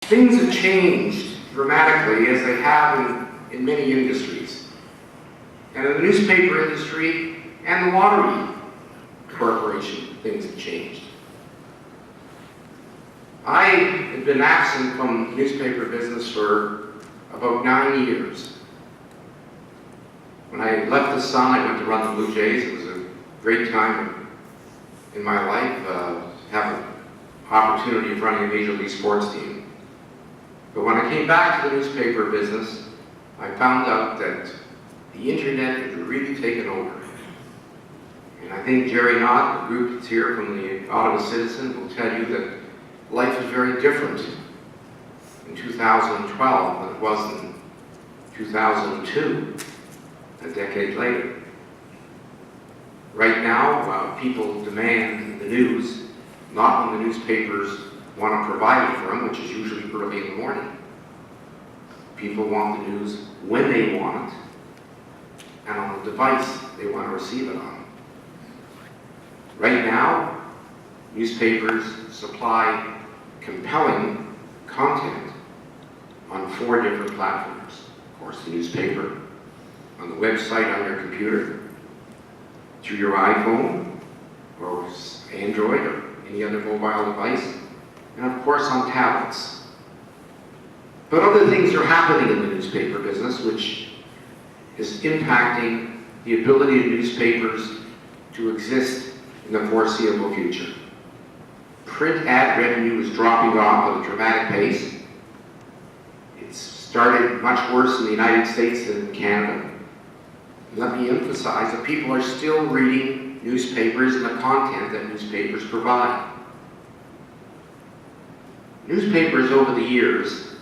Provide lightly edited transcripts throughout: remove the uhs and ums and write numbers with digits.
Things have changed dramatically, as they have in many industries. And in the newspaper industry and the lottery corporation, things have changed. I had been absent from newspaper business for about 9 years. When I left the Sun, I went to run the Blue Jays. It was a great time in my life to have an opportunity of running a Major League sports team. But when I came back to the newspaper business, I found out that the internet had really taken over. And I think Jerry Knott, the group that's here from the Ottawa Citizen, will tell you that life is very different in 2012 than it was in 2002, a decade later. Right now, people demand the news, not when the newspapers want to provide it for them, which is usually early in the morning. People want the news when they want it, and on the device they want to receive it on. Right now, newspapers supply compelling content on 4 different platforms. Of course, the newspaper, on the website, on your computer, through your iPhone, or Android, or any other mobile device, and of course on tablets. But other things are happening in the newspaper business, which is impacting the ability of newspapers to exist in the foreseeable future. Print ad revenue is dropping off at a dramatic pace. It's started much worse in the United States than in Canada. Let me emphasize that people are still reading newspapers and the content that newspapers provide. Newspapers over the years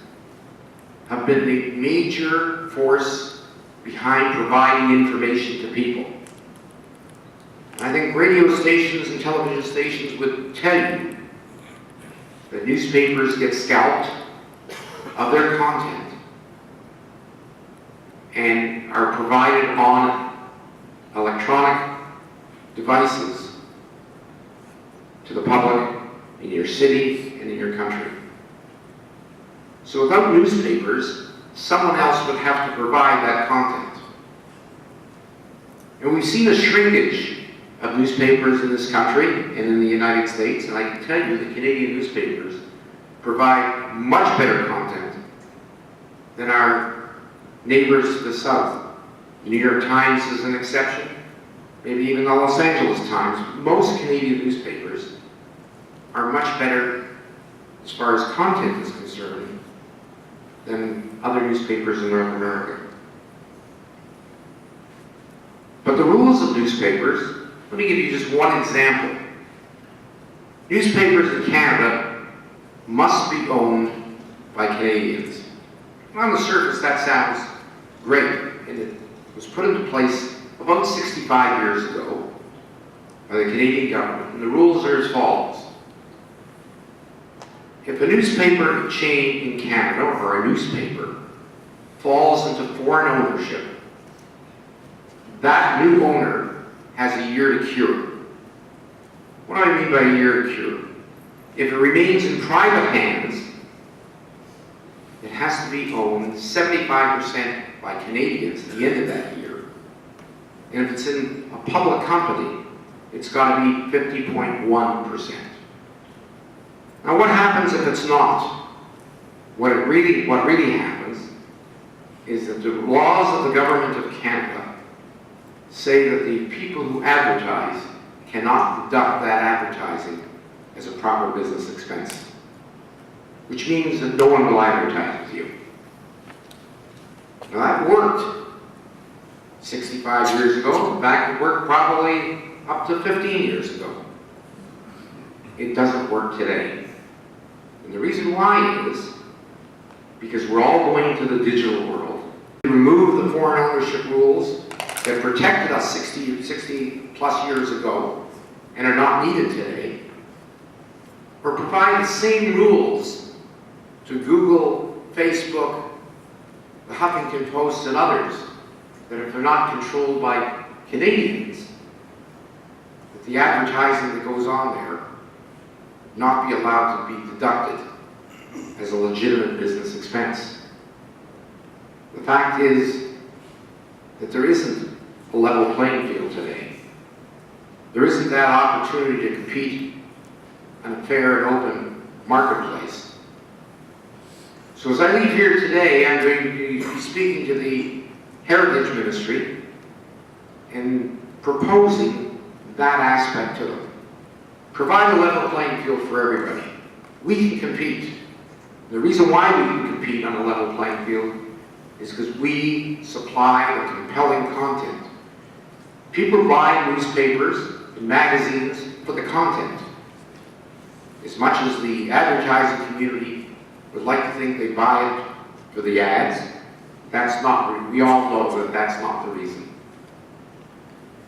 have been the major force behind providing information to people. I think radio stations and television stations would tell you that newspapers get scalped of their content and are provided on electronic devices to the public in your city and in your country. So without newspapers, someone else would have to provide that content. And we've seen a shrinkage of newspapers in this country and in the United States, and I can tell you that Canadian newspapers provide much better content than our neighbors to the south. The New York Times is an exception, maybe even the Los Angeles Times. Most Canadian newspapers are much better as far as content is concerned than other newspapers in North America. But the rules of newspapers, let me give you just one example. Newspapers in Canada must be owned by Canadians. On the surface, that sounds great, and it was put into place about 65 years ago by the Canadian government, and the rules are as follows. If a newspaper chain in Canada, or a newspaper, falls into foreign ownership, that new owner has a year to cure. What do I mean by a year to cure? If it remains in private hands, it has to be owned 75% by Canadians at the end of that year. And if it's in a public company, it's got to be 50.1%. Now what happens if it's not? What really happens is that the laws of the Government of Canada say that the people who advertise cannot deduct that advertising as a proper business expense, which means that no one will advertise with you. Now that worked 65 years ago. In fact, it worked probably up to 15 years ago. It doesn't work today. And the reason why is because we're all going to the digital world. We remove the foreign ownership rules that protected us 60 plus years ago and are not needed today, or provide the same rules to Google, Facebook, the Huffington Post, and others, that if they're not controlled by Canadians, that the advertising that goes on there not be allowed to be deducted as a legitimate business expense. The fact is that there isn't a level playing field today. There isn't that opportunity to compete in a fair and open marketplace. So as I leave here today, I'm going to be speaking to the Heritage Ministry and proposing that aspect to them. Provide a level playing field for everybody. We can compete. The reason why we can compete on a level playing field is because we supply the compelling content. People buy newspapers and magazines for the content. As much as the advertising community would like to think they buy it for the ads, we all know that that's not the reason.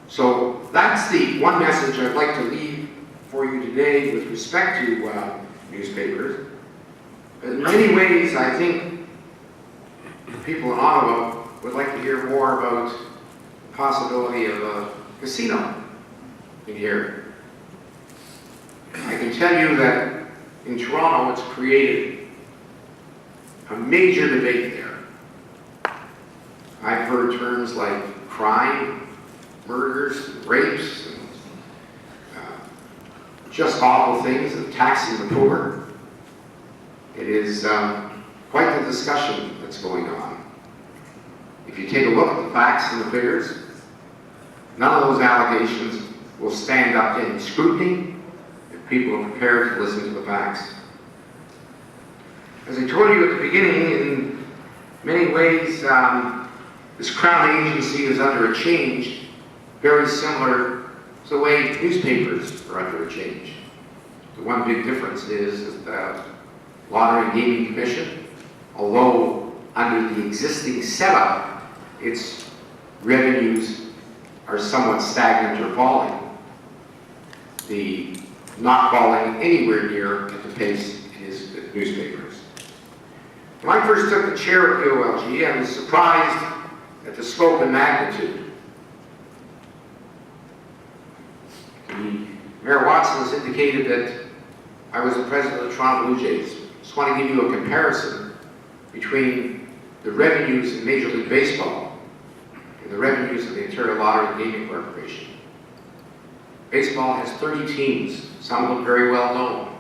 So that's the one message I'd like to leave for you today with respect to newspapers. In many ways, I think people in Ottawa would like to hear more about the possibility of a casino in here. I can tell you that in Toronto, it's created a major debate there. I've heard terms like crime, murders, rapes, and just awful things, and taxing the poor. It is quite the discussion that's going on. If you take a look at the facts and the figures, none of those allegations will stand up to any scrutiny if people are prepared to listen to the facts. As I told you at the beginning, in many ways, this Crown agency is under a change very similar to the way newspapers are under a change. The one big difference is that the Lottery and Gaming Commission, although under the existing setup, its revenues are somewhat stagnant or falling, not falling anywhere near at the pace it is at newspapers. When I first took the chair at the OLG, I was surprised at the scope and magnitude. Mayor Watson has indicated that I was the president of the Toronto Blue Jays. Just want to give you a comparison between the revenues in Major League Baseball and the revenues of the Ontario Lottery and Gaming Corporation. Baseball has 30 teams, some of them very well known.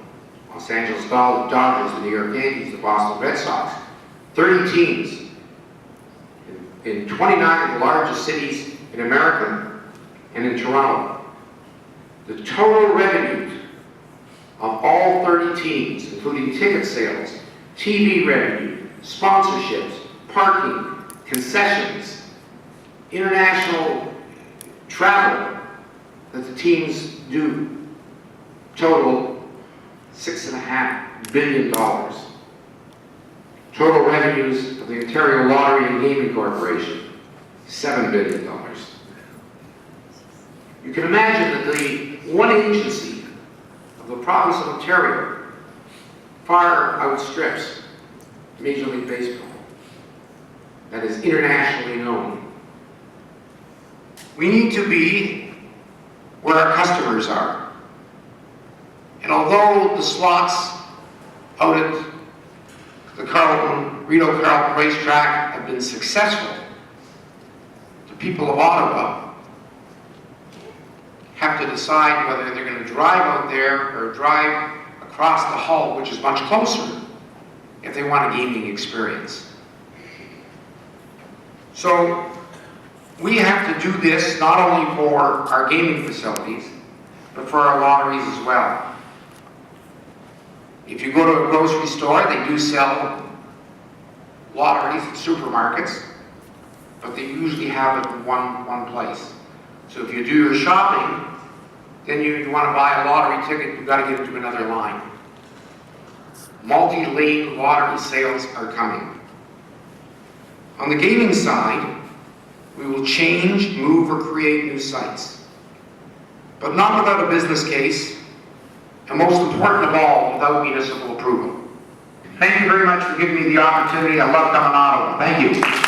Los Angeles Dodgers, the New York Yankees, the Boston Red Sox. 30 teams in 29 of the largest cities in America and in Toronto. The total revenues of all 30 teams, including ticket sales, TV revenue, sponsorships, parking, concessions, international travel that the teams do, total $6.5 billion. Total revenues of the Ontario Lottery and Gaming Corporation, $7 billion. You can imagine that the one agency of the province of Ontario far outstrips Major League Baseball, that is internationally known. We need to be where our customers are. And although the slots out at the Rideau Carleton racetrack have been successful, the people of Ottawa have to decide whether they're going to drive out there or drive across the Hull, which is much closer, if they want a gaming experience. So we have to do this not only for our gaming facilities, but for our lotteries as well. If you go to a grocery store, they do sell lotteries at supermarkets, but they usually have it in one place. So if you do your shopping, then you want to buy a lottery ticket, you've got to get into another line. Multi-lane lottery sales are coming. On the gaming side, we will change, move, or create new sites. But not without a business case, and most important of all, without municipal approval. Thank you very much for giving me the opportunity. I love coming to Ottawa. Thank you.